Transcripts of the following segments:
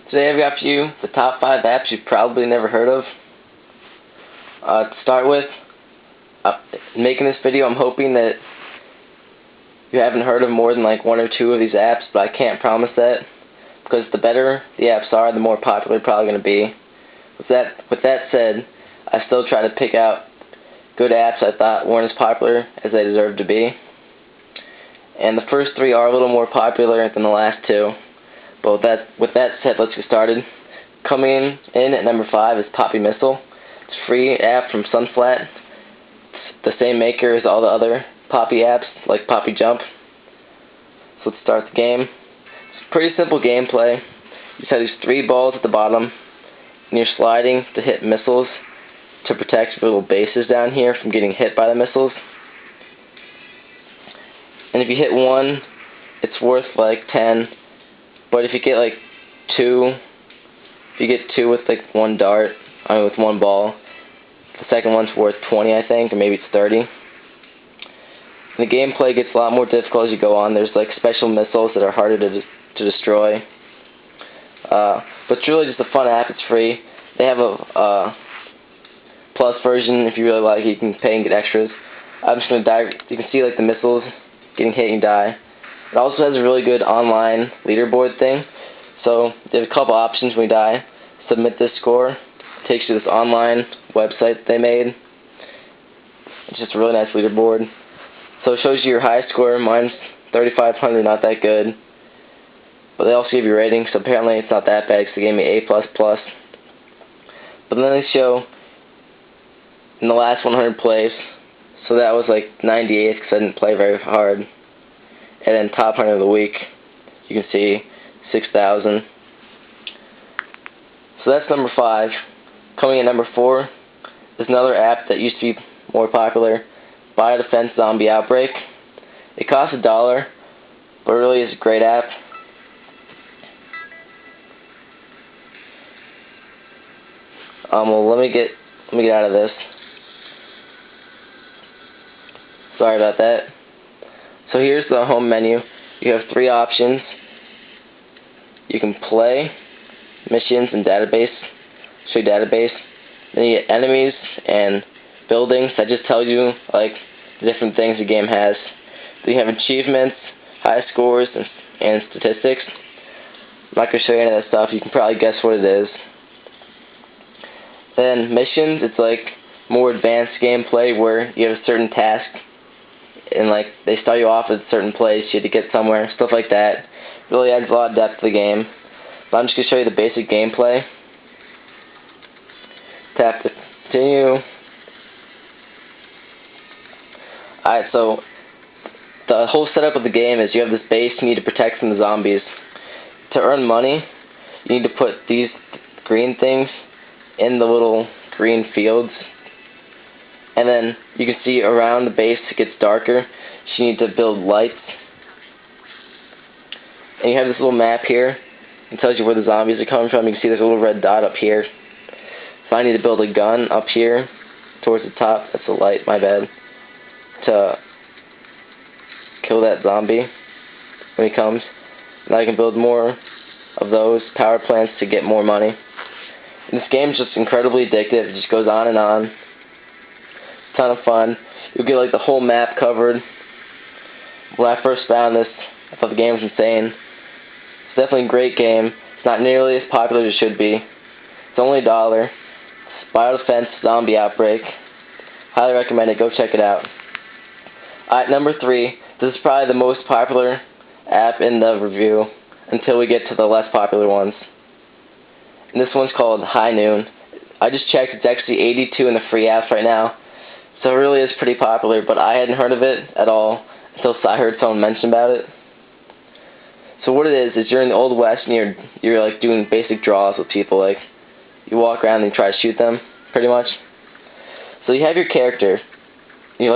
Today I've got for you the top 5 apps you've probably never heard of. To start with, making this video, I'm hoping that you haven't heard of more than like 1 or 2 of these apps, but I can't promise that, because the better the apps are, the more popular they're probably going to be. With that said, I still try to pick out good apps I thought weren't as popular as they deserve to be. And the first 3 are a little more popular than the last 2. But with that said, let's get started. Coming in at number 5 is PapiMissile. It's a free app from Sunflat. It's the same maker as all the other Papi apps, like Papi Jump. So let's start the game. It's pretty simple gameplay. You just have these 3 balls at the bottom, and you're sliding to hit missiles to protect your little bases down here from getting hit by the missiles. And if you hit 1, it's worth like 10. But if you get like 2, if you get 2 with like 1 dart, with 1 ball, the second one's worth 20, I think, or maybe it's 30. And the gameplay gets a lot more difficult as you go on. There's like special missiles that are harder to destroy. But it's really just a fun app. It's free. They have a plus version if you really like it. You can pay and get extras. I'm just going to dive. You can see like the missiles getting hit and die. It also has a really good online leaderboard thing. So they have a couple options when you die. Submit this score. It takes you to this online website that they made. It's just a really nice leaderboard. So it shows you your highest score. Mine's 3,500, not that good. But they also give you ratings, so apparently it's not that bad because they gave me A++. But then they show in the last 100 plays. So that was like 98th because I didn't play very hard. And then top 100 of the week, you can see 6,000. So that's number 5. Coming in number 4 is another app that used to be more popular, Biodefense Zombie Outbreak. It costs $1, but really is a great app. Well, let me get out of this. Sorry about that. So here's the home menu. You have 3 options. You can play, missions, and database. Show you database. Then you get enemies and buildings. That just tells you like the different things the game has. Then you have achievements, high scores, and statistics. I'm not going to show you any of that stuff. You can probably guess what it is. Then missions, it's like more advanced gameplay where you have a certain task. And like they start you off at a certain place, you have to get somewhere, stuff like that. Really adds a lot of depth to the game. But I'm just going to show you the basic gameplay. Tap to continue. Alright, so the whole setup of the game is you have this base you need to protect from the zombies. To earn money, you need to put these green things in the little green fields. And then you can see around the base it gets darker, so you need to build lights. And you have this little map here. It tells you where the zombies are coming from. You can see there's a little red dot up here. So I need to build a gun up here towards the top. That's the light, my bad. To kill that zombie when he comes. And I can build more of those power plants to get more money. And this game is just incredibly addictive. It just goes on and on. Ton of fun. You'll get like the whole map covered. When I first found this, I thought the game was insane. It's definitely a great game. It's not nearly as popular as it should be. It's only $1. It's Biodefense Zombie Outbreak. Highly recommend it. Go check it out. Alright, number 3. This is probably the most popular app in the review until we get to the less popular ones. And this one's called High Noon. I just checked. It's actually 82 in the free apps right now. So it really is pretty popular, but I hadn't heard of it at all until I heard someone mention about it. So what it is you're in the Old West and you're like doing basic draws with people. Like you walk around and you try to shoot them, pretty much. So you have your character. You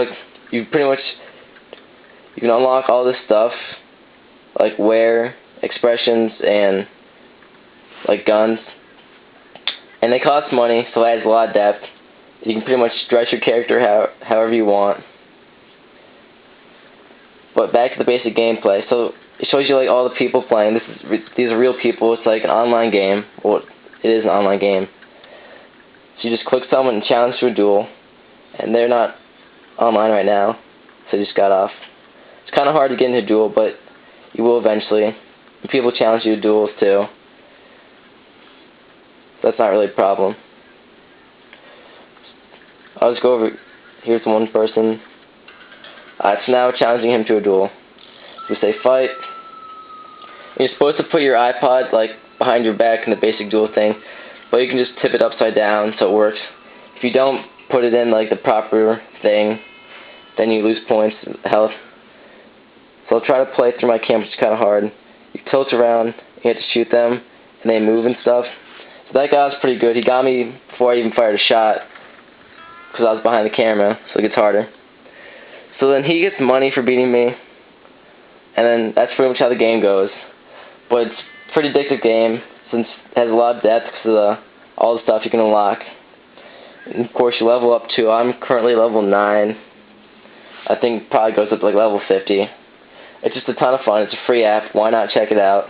can unlock all this stuff, like wear, expressions, and like guns. And they cost money, so it adds a lot of depth. You can pretty much dress your character however you want. But back to the basic gameplay. So it shows you like all the people playing. These are real people. It's like an online game. Well, it is an online game. So you just click someone and challenge to a duel, and they're not online right now, so they just got off. It's kind of hard to get into a duel, but you will eventually. And people challenge you to duels too. So that's not really a problem. I'll just go over. Here's one person. So now we're challenging him to a duel. So we say fight. You're supposed to put your iPod like behind your back in the basic duel thing, but you can just tip it upside down so it works. If you don't put it in like the proper thing, then you lose points, health. So I'll try to play through my camera, which is kind of hard. You tilt around, you have to shoot them, and they move and stuff. So that guy was pretty good. He got me before I even fired a shot, because I was behind the camera, so it gets harder. So then he gets money for beating me, and then that's pretty much how the game goes. But it's a pretty addictive game, since it has a lot of depth because of all the stuff you can unlock. And of course you level up too. I'm currently level 9. I think it probably goes up to like level 50. It's just a ton of fun. It's a free app. Why not check it out?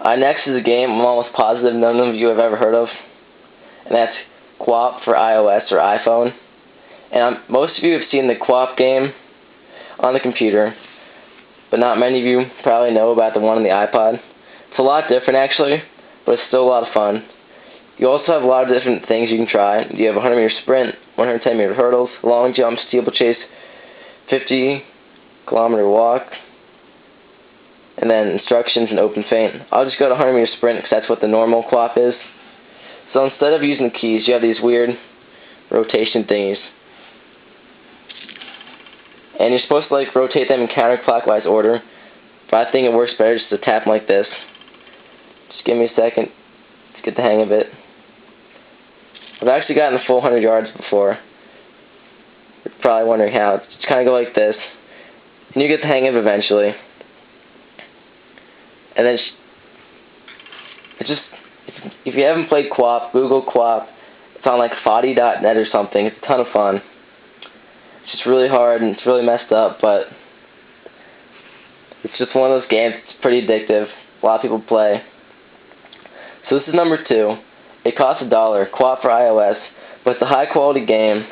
Next is a game I'm almost positive none of you have ever heard of, and that's Qwop for iOS or iPhone. And most of you have seen the Qwop game on the computer, but not many of you probably know about the one on the iPod. It's a lot different actually, but it's still a lot of fun. You also have a lot of different things you can try. You have a 100-meter sprint, 110-meter hurdles, long jump, steeplechase, 50-kilometer walk, and then instructions and open feint. I'll just go to 100-meter sprint because that's what the normal Qwop is. So instead of using the keys, you have these weird rotation thingies. And you're supposed to like rotate them in counterclockwise order, but I think it works better just to tap them like this. Just give me a second to get the hang of it. I've actually gotten the full 100 yards before. You're probably wondering how. Just kind of go like this, and you get the hang of it eventually. And then it's just, if you haven't played Qwop, Google Qwop. It's on like foddy.net or something. It's a ton of fun. It's just really hard and it's really messed up, but it's just one of those games. It's pretty addictive. A lot of people play. So this is number 2. It costs $1. Qwop for iOS, but it's a high quality game.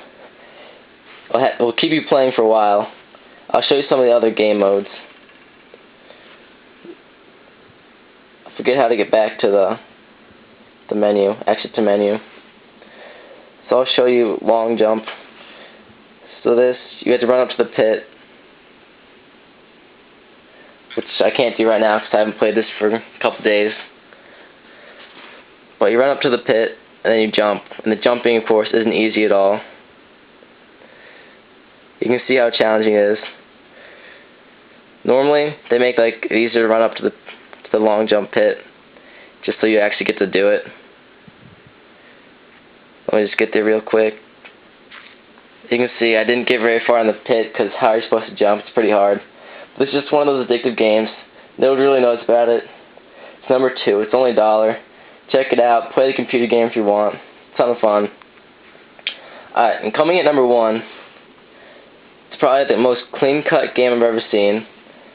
It'll keep you playing for a while. I'll show you some of the other game modes. I forget how to get back to the menu. Exit to menu. So I'll show you long jump. So this, you have to run up to the pit, which I can't do right now because I haven't played this for a couple days. But you run up to the pit, and then you jump. And the jumping, of course, isn't easy at all. You can see how challenging it is. Normally, they make like it easier to run up to the long jump pit, just so you actually get to do it. Let me just get there real quick. You can see I didn't get very far in the pit because how are you supposed to jump? It's pretty hard. But it's just one of those addictive games. Nobody really knows about it. It's number 2. It's only $1. Check it out. Play the computer game if you want. It's a ton of fun. Alright, and coming at number 1, it's probably the most clean-cut game I've ever seen.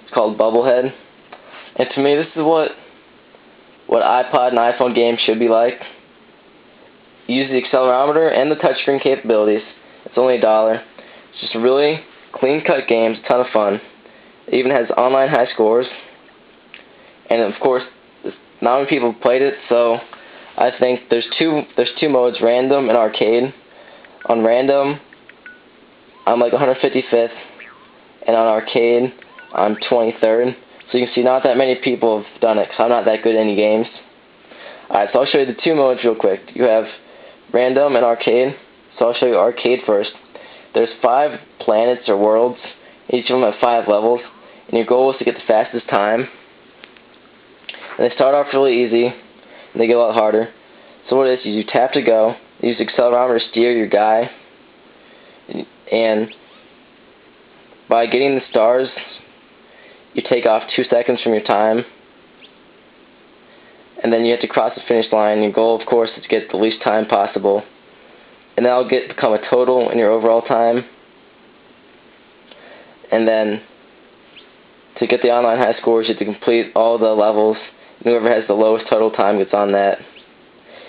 It's called Bubblehead. And to me, this is what iPod and iPhone games should be like. You use the accelerometer and the touchscreen capabilities. It's only $1. It's just a really clean-cut game. It's a ton of fun. It even has online high scores. And of course, not many people have played it, so I think there's two modes, random and arcade. On random, I'm like 155th, and on arcade, I'm 23rd. So you can see not that many people have done it, because I'm not that good at any games. Alright, so I'll show you the 2 modes real quick. You have random and arcade. So I'll show you arcade first. There's 5 planets or worlds. Each of them have 5 levels. And your goal is to get the fastest time. And they start off really easy, and they get a lot harder. So what it is, you tap to go. You use the accelerometer to steer your guy. And by getting the stars, you take off 2 seconds from your time. And then you have to cross the finish line. Your goal, of course, is to get the least time possible. And that'll become a total in your overall time. And then to get the online high scores, you have to complete all the levels, and whoever has the lowest total time gets on that.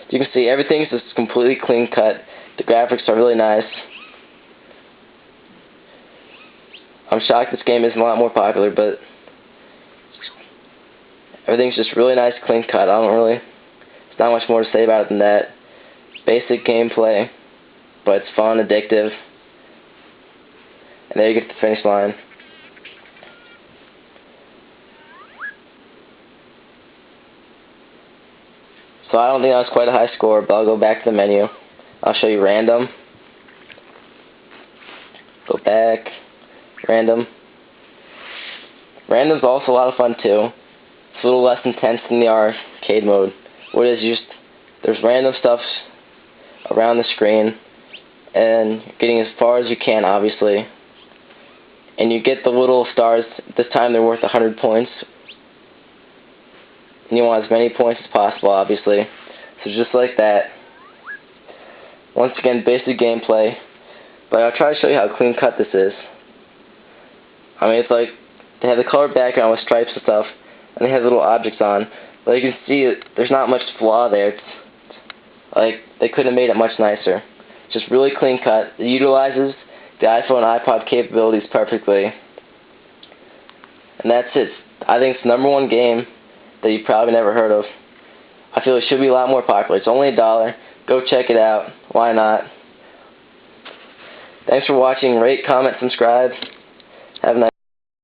You can see everything's just completely clean cut. The graphics are really nice. I'm shocked this game isn't a lot more popular, but everything's just really nice, clean cut. There's not much more to say about it than that. Basic gameplay, but it's fun, addictive. And there you get to the finish line. So I don't think that was quite a high score, but I'll go back to the menu. I'll show you random. Go back. Random. Random's also a lot of fun too. It's a little less intense than the arcade mode. What it is, there's random stuff around the screen, and you're getting as far as you can, obviously. And you get the little stars. This time they're worth 100 points. And you want as many points as possible, obviously. So just like that. Once again, basic gameplay. But I'll try to show you how clean cut this is. I mean, it's like they have the colored background with stripes and stuff, and they have little objects on. But you can see there's not much flaw there. It's like they could have made it much nicer. It's just really clean cut. It utilizes the iPhone and iPod capabilities perfectly. And that's it. I think it's the #1 game that you've probably never heard of. I feel it should be a lot more popular. It's only $1. Go check it out. Why not? Thanks for watching. Rate, comment, subscribe. Have a nice